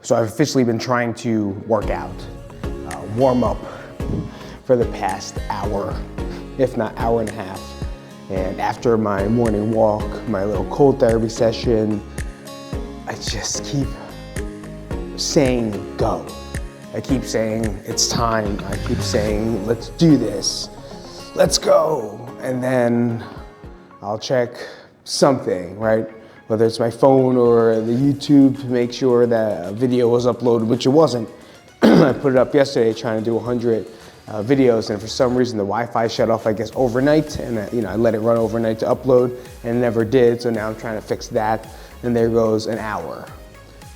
So I've officially been trying to work out, warm up for the past hour, if not hour and a half. And after my morning walk, my little cold therapy session, I just keep saying go. I keep saying it's time. I keep saying let's do this. Let's go. And then I'll check something, right? Whether it's my phone or the YouTube to make sure that a video was uploaded, which it wasn't. I put it up yesterday trying to do 100 videos, and for some reason the Wi-Fi shut off, I guess, overnight, and I let it run overnight to upload, and it never did, so now I'm trying to fix that, and there goes an hour.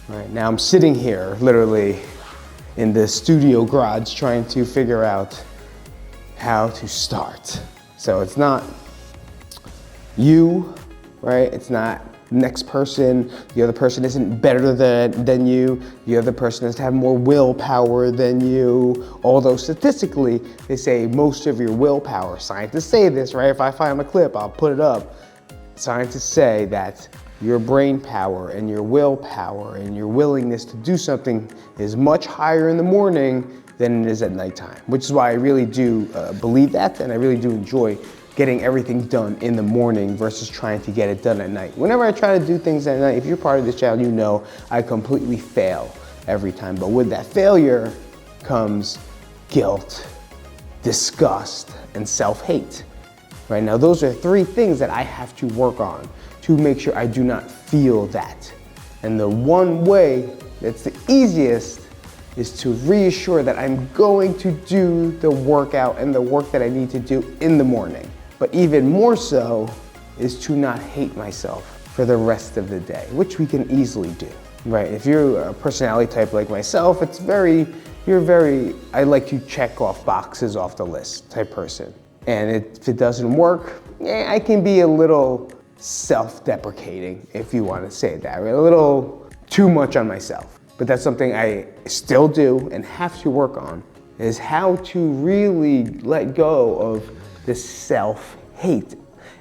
Right, now I'm sitting here, literally, in the studio garage trying to figure out how to start. So it's not you, right? It's not next person. The other person isn't better than you. The other person has to have more willpower than you. Although statistically, they say most of your willpower, scientists say this, right? If I find a clip, I'll put it up. Scientists say that your brain power and your willpower and your willingness to do something is much higher in the morning than it is at nighttime, which is why I really do believe that, and I really do enjoy getting everything done in the morning versus trying to get it done at night. Whenever I try to do things at night, if you're part of this channel, you know I completely fail every time. But with that failure comes guilt, disgust, and self-hate. Right now, those are three things that I have to work on to make sure I do not feel that. And the one way that's the easiest is to reassure that I'm going to do the workout and the work that I need to do in the morning. But even more so is to not hate myself for the rest of the day, which we can easily do, right? If you're a personality type like myself, I like to check off boxes off the list type person. And if it doesn't work, I can be a little self-deprecating, if you want to say that, right? A little too much on myself. But that's something I still do and have to work on, is how to really let go of this self-hate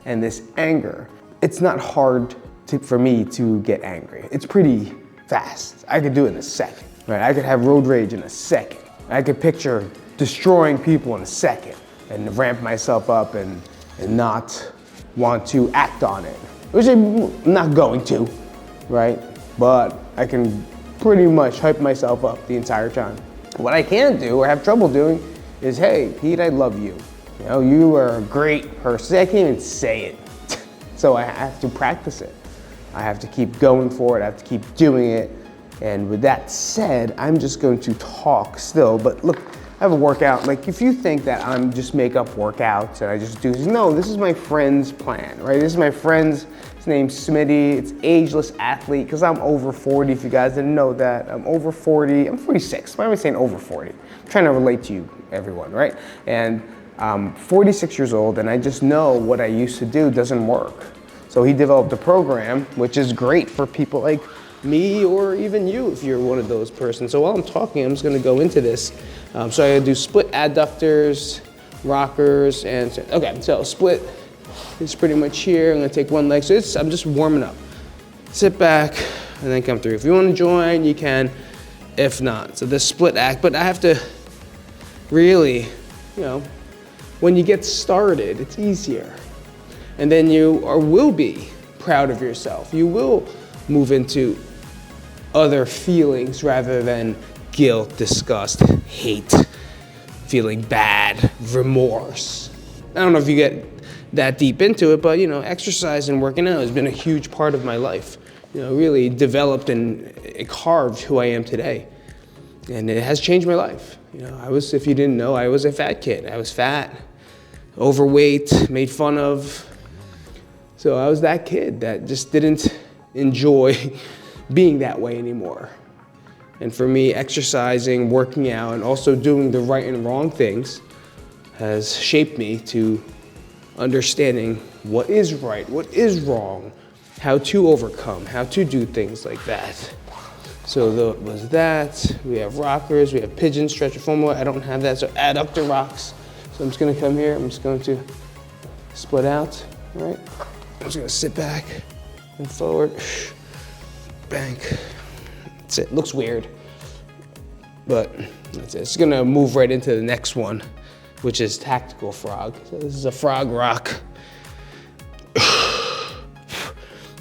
and this anger. It's not hard for me to get angry. It's pretty fast. I could do it in a second, right? I could have road rage in a second. I could picture destroying people in a second and ramp myself up and not want to act on it, which I'm not going to, right? But I can pretty much hype myself up the entire time. What I can do or have trouble doing is, hey, Pete, I love you. You know, you are a great person. I can't even say it. So I have to practice it. I have to keep going for it. I have to keep doing it. And with that said, I'm just going to talk still. But look, I have a workout. Like, if you think that I'm just make up workouts and I just do, no, this is my friend's plan, right? This is my friend's, his name's Smitty. It's ageless athlete, because I'm over 40, if you guys didn't know that. I'm over 40, I'm 46. Why am I saying over 40? I'm trying to relate to you, everyone, right? And I'm 46 years old, and I just know what I used to do doesn't work. So he developed a program, which is great for people like me or even you if you're one of those persons. So while I'm talking, I'm just gonna go into this. So I do split adductors, rockers, and okay, so split is pretty much here. I'm gonna take one leg, so I'm just warming up. Sit back and then come through. If you wanna join, you can. If not, so this split act, but I have to really, when you get started, it's easier. And then you will be proud of yourself. You will move into other feelings rather than guilt, disgust, hate, feeling bad, remorse. I don't know if you get that deep into it, but exercise and working out has been a huge part of my life. Really developed and it carved who I am today. And it has changed my life. If you didn't know, I was a fat kid. I was fat, overweight, made fun of. So I was that kid that just didn't enjoy being that way anymore. And for me, exercising, working out, and also doing the right and wrong things has shaped me to understanding what is right, what is wrong, how to overcome, how to do things like that. So that was that. We have rockers, we have pigeon, stretch reformer. I don't have that, so adductor rocks. So I'm just gonna come here, I'm just going to split out, all right? I'm just gonna sit back and forward, bank, That's it. Looks weird, but that's it. It's gonna move right into the next one, which is tactical frog. So this is a frog rock.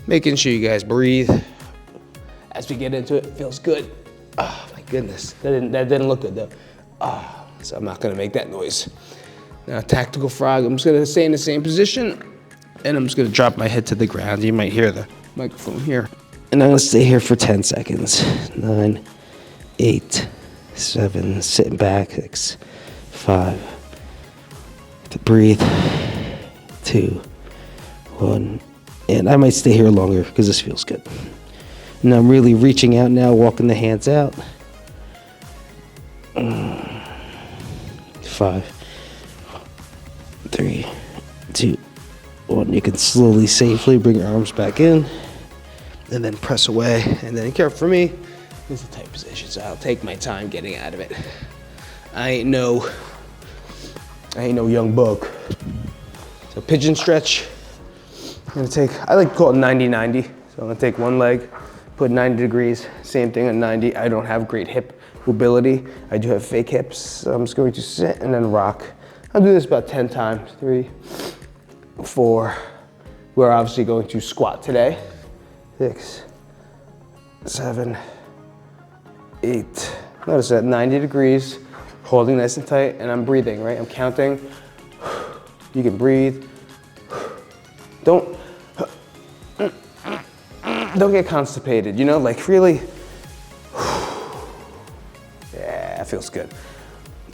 Making sure you guys breathe as we get into it. Feels good. Oh my goodness, that didn't look good though. So I'm not gonna make that noise. Now tactical frog, I'm just gonna stay in the same position and I'm just gonna drop my head to the ground. You might hear the microphone here. And I'm gonna stay here for 10 seconds. 9, 8, 7, sitting back, 6, 5, breathe, 2, 1. And I might stay here longer because this feels good. And I'm really reaching out now, walking the hands out. 5, 3, 2, 1. You can slowly, safely bring your arms back in and then press away. And then careful for me, this is a tight position, so I'll take my time getting out of it. I ain't no young buck. So pigeon stretch. I like to call it 90-90. So I'm gonna take one leg, put 90 degrees, same thing at 90. I don't have great hip mobility. I do have fake hips. So I'm just going to sit and then rock. I'll do this about 10 times. 3, 4. We're obviously going to squat today. 6, 7, 8. Notice that 90 degrees, holding nice and tight, and I'm breathing, right? I'm counting. You can breathe. Don't get constipated, you know, like really. Yeah, it feels good.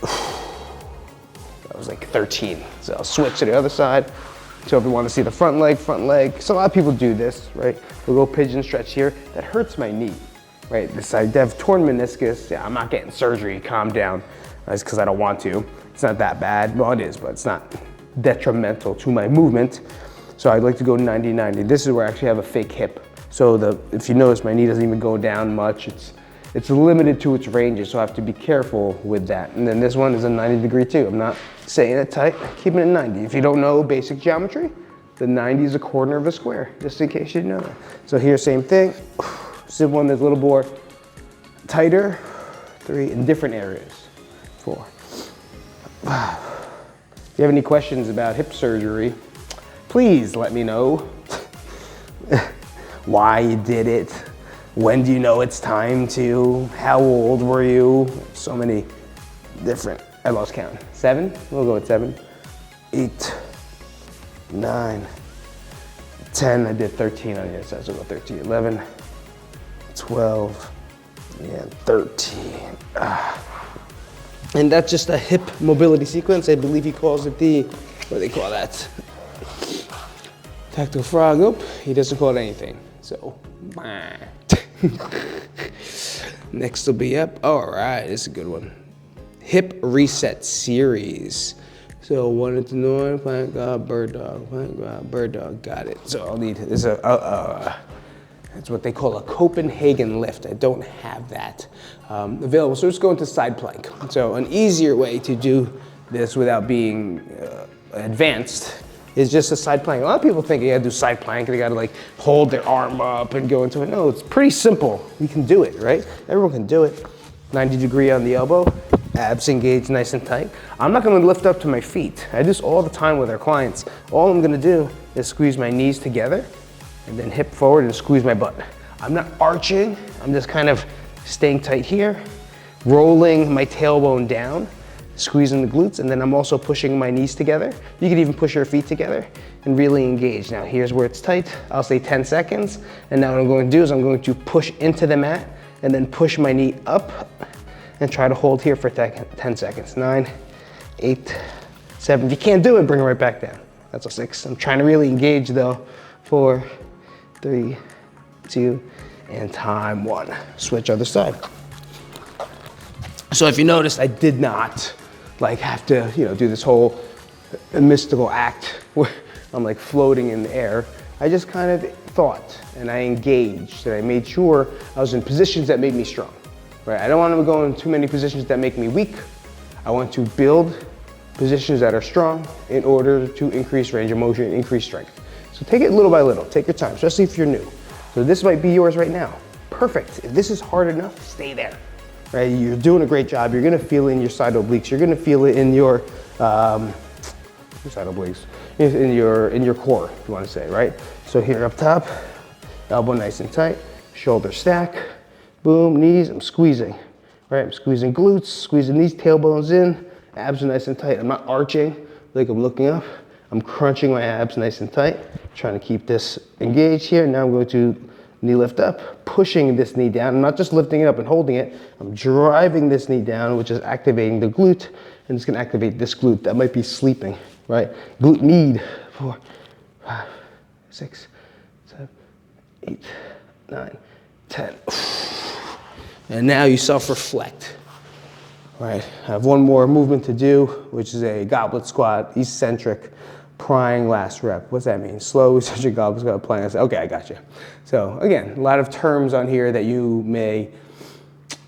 That was like 13. So I'll switch to the other side. So if you want to see the front leg. So a lot of people do this, right? We'll go pigeon stretch here. That hurts my knee, right? I have torn meniscus. Yeah, I'm not getting surgery, calm down. That's because I don't want to. It's not that bad. Well, it is, but it's not detrimental to my movement. So I'd like to go 90-90. This is where I actually have a fake hip. So if you notice, my knee doesn't even go down much. It's limited to its ranges, so I have to be careful with that. And then this one is a 90 degree too. I'm not staying it tight, keeping it 90. If you don't know basic geometry, the 90 is a corner of a square, just in case you didn't know that. So here, same thing. This one that's a little more tighter. 3 in different areas. 4. If you have any questions about hip surgery, please let me know. Why you did it. When do you know it's time to? How old were you? So many different, I lost count. 7, we'll go with 7. 8, 9, 10, I did 13 on the other side, so we'll go 13. 11, 12, and 13. And that's just a hip mobility sequence. I believe he calls it what do they call that? Tactical frog. Nope, he doesn't call it anything. So, next will be up. All right, this is a good one. Hip reset series. So 1 to 9, plank grab, bird dog, plank grab, bird dog. Got it. So I'll need this. It's what they call a Copenhagen lift. I don't have that available. So just go into side plank. So an easier way to do this without being advanced is just a side plank. A lot of people think you gotta do side plank, they gotta like hold their arm up and go into it. No, it's pretty simple. You can do it, right? Everyone can do it. 90 degree on the elbow, abs engaged nice and tight. I'm not gonna lift up to my feet. I do this all the time with our clients. All I'm gonna do is squeeze my knees together and then hip forward and squeeze my butt. I'm not arching, I'm just kind of staying tight here, rolling my tailbone down, squeezing the glutes, and then I'm also pushing my knees together. You can even push your feet together and really engage. Now here's where it's tight. I'll say 10 seconds. And now what I'm going to do is I'm going to push into the mat and then push my knee up and try to hold here for 10 seconds. 9, 8, 7. If you can't do it, bring it right back down. That's a 6. I'm trying to really engage though. 4, 3, 2, and time. 1. Switch other side. So if you noticed, I did not have to, do this whole mystical act where I'm like floating in the air. I just kind of thought and I engaged and I made sure I was in positions that made me strong, right? I don't want to go in too many positions that make me weak. I want to build positions that are strong in order to increase range of motion and increase strength. So take it little by little, take your time, especially if you're new. So this might be yours right now. Perfect. If this is hard enough, stay there. Right? You're doing a great job. You're gonna feel it in your side obliques. You're gonna feel it in your side obliques, in your core, if you want to say, right? So here up top, elbow nice and tight, shoulder stack, boom, knees, I'm squeezing, right? I'm squeezing glutes, squeezing these tailbones in, abs are nice and tight. I'm not arching like I'm looking up. I'm crunching my abs nice and tight, trying to keep this engaged here. Now I'm going to knee lift up, pushing this knee down. I'm not just lifting it up and holding it. I'm driving this knee down, which is activating the glute, and it's gonna activate this glute that might be sleeping, right? Glute need, 4, 5, 6, 7, 8, 9, 10. And now you self-reflect, right? I have one more movement to do, which is a goblet squat, eccentric, prying last rep. What's that mean? Slow, eccentric goblet squat, prying last rep. Okay, I got you. So again, a lot of terms on here that you may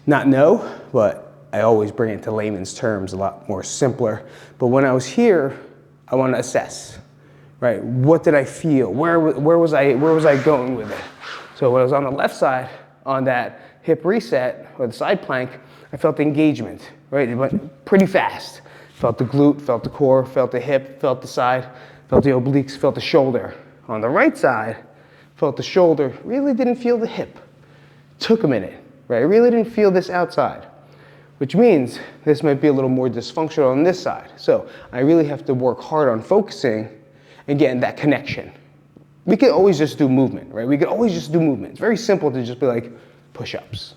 not know, but I always bring it to layman's terms, a lot more simpler. But when I was here, I want to assess, right? What did I feel? Where was I going with it? So when I was on the left side, on that hip reset or the side plank, I felt the engagement, right? It went pretty fast. Felt the glute, felt the core, felt the hip, felt the side, felt the obliques, felt the shoulder. On the right side, felt the shoulder, really didn't feel the hip. Took a minute, right? I really didn't feel this outside, which means this might be a little more dysfunctional on this side. So I really have to work hard on focusing and getting that connection. We could always just do movement, right? We could always just do movement. It's very simple to just be like push-ups,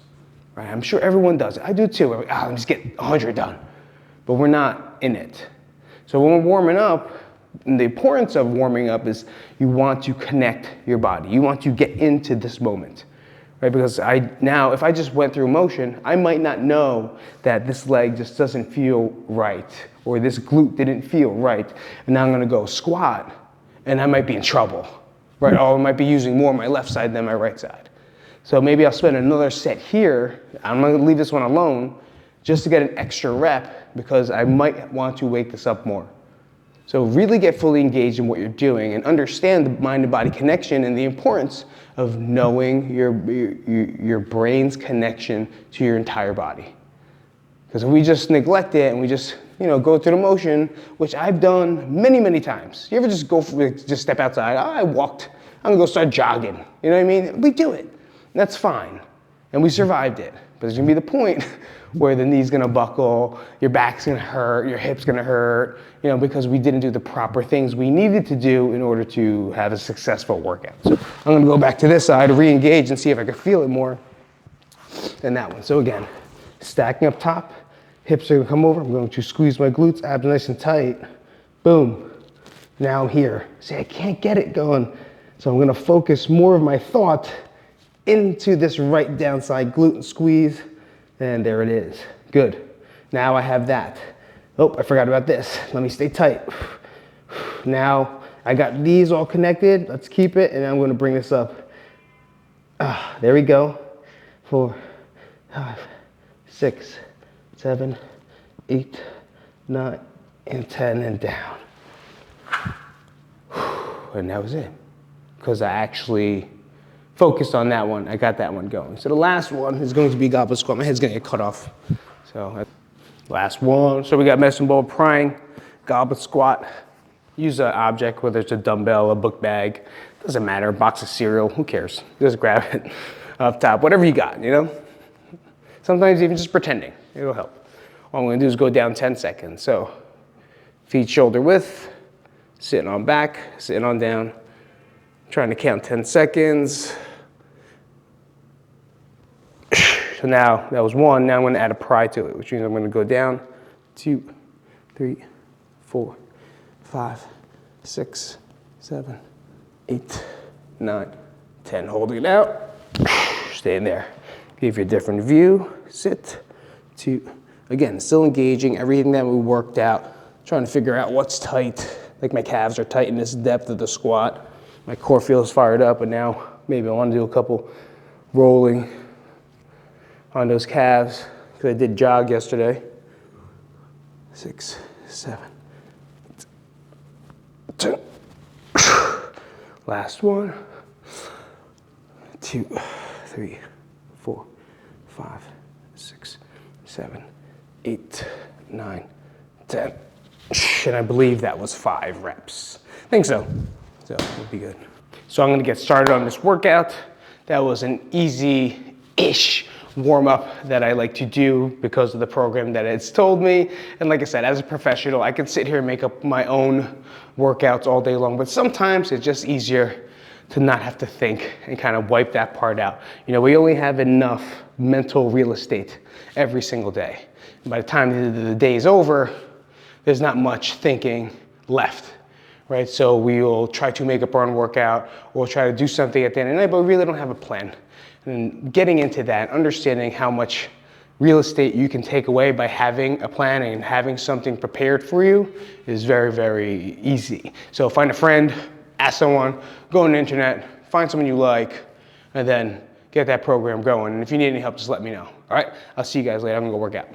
right? I'm sure everyone does it. I do too. Like, let me just get 100 done. But we're not in it. So when we're warming up, and the importance of warming up is you want to connect your body. You want to get into this moment, right? Because now, if I just went through motion, I might not know that this leg just doesn't feel right, or this glute didn't feel right, and now I'm gonna go squat, and I might be in trouble, right? Or I might be using more my left side than my right side. So maybe I'll spend another set here. I'm gonna leave this one alone just to get an extra rep because I might want to wake this up more. So really get fully engaged in what you're doing and understand the mind and body connection and the importance of knowing your brain's connection to your entire body. Because if we just neglect it and we just go through the motion, which I've done many, many times. You ever just just step outside? I walked, I'm gonna go start jogging. You know what I mean? We do it. That's fine. And we survived it. But there's gonna be the point where the knee's gonna buckle, your back's gonna hurt, your hip's gonna hurt, because we didn't do the proper things we needed to do in order to have a successful workout. So I'm gonna go back to this side, re-engage and see if I can feel it more than that one. So again, stacking up top, hips are gonna come over, I'm going to squeeze my glutes, abs nice and tight, boom. Now I'm here. See, I can't get it going. So I'm gonna focus more of my thought into this right downside glute and squeeze, and there it is. Good. Now I have that. Oh, I forgot about this. Let me stay tight. Now I got these all connected. Let's keep it, and I'm gonna bring this up. There we go. 4, 5, 6, 7, 8, 9, and 10, and down. And that was it. Because I actually focused on that one. I got that one going. So the last one is going to be goblet squat. My head's gonna get cut off. So last one. So we got medicine ball prying, goblet squat. Use an object, whether it's a dumbbell, a book bag, doesn't matter, a box of cereal, who cares? Just grab it up top, whatever you got, Sometimes even just pretending, it'll help. All I'm gonna do is go down 10 seconds. So feet shoulder width, sitting on back, sitting on down, trying to count 10 seconds. So now that was 1, now I'm gonna add a pry to it, which means I'm gonna go down 2, 3, 4, 5, 6, 7, 8, 9, 10. Holding it out, stay in there. Give you a different view, sit, 2. Again, still engaging everything that we worked out, trying to figure out what's tight. Like my calves are tight in this depth of the squat. My core feels fired up, but now maybe I want to do a couple rolling on those calves because I did jog yesterday. 6, 7, 8, 2. Last one. 2, 3, 4, 5, 6, 7, 8, 9, 10. And I believe that was 5 reps. I think so. So we'll be good. So I'm gonna get started on this workout. That was an easy-ish warm-up that I like to do because of the program that it's told me. And like I said, as a professional, I can sit here and make up my own workouts all day long, but sometimes it's just easier to not have to think and kind of wipe that part out. You know, we only have enough mental real estate every single day. And by the time the day is over, there's not much thinking left, right? So we will try to make up our own workout, or we'll try to do something at the end of the night, but we really don't have a plan. And getting into that, understanding how much real estate you can take away by having a plan and having something prepared for you is very, very easy. So find a friend, ask someone, go on the internet, find someone you like, and then get that program going. And if you need any help, just let me know. All right, I'll see you guys later. I'm gonna go work out.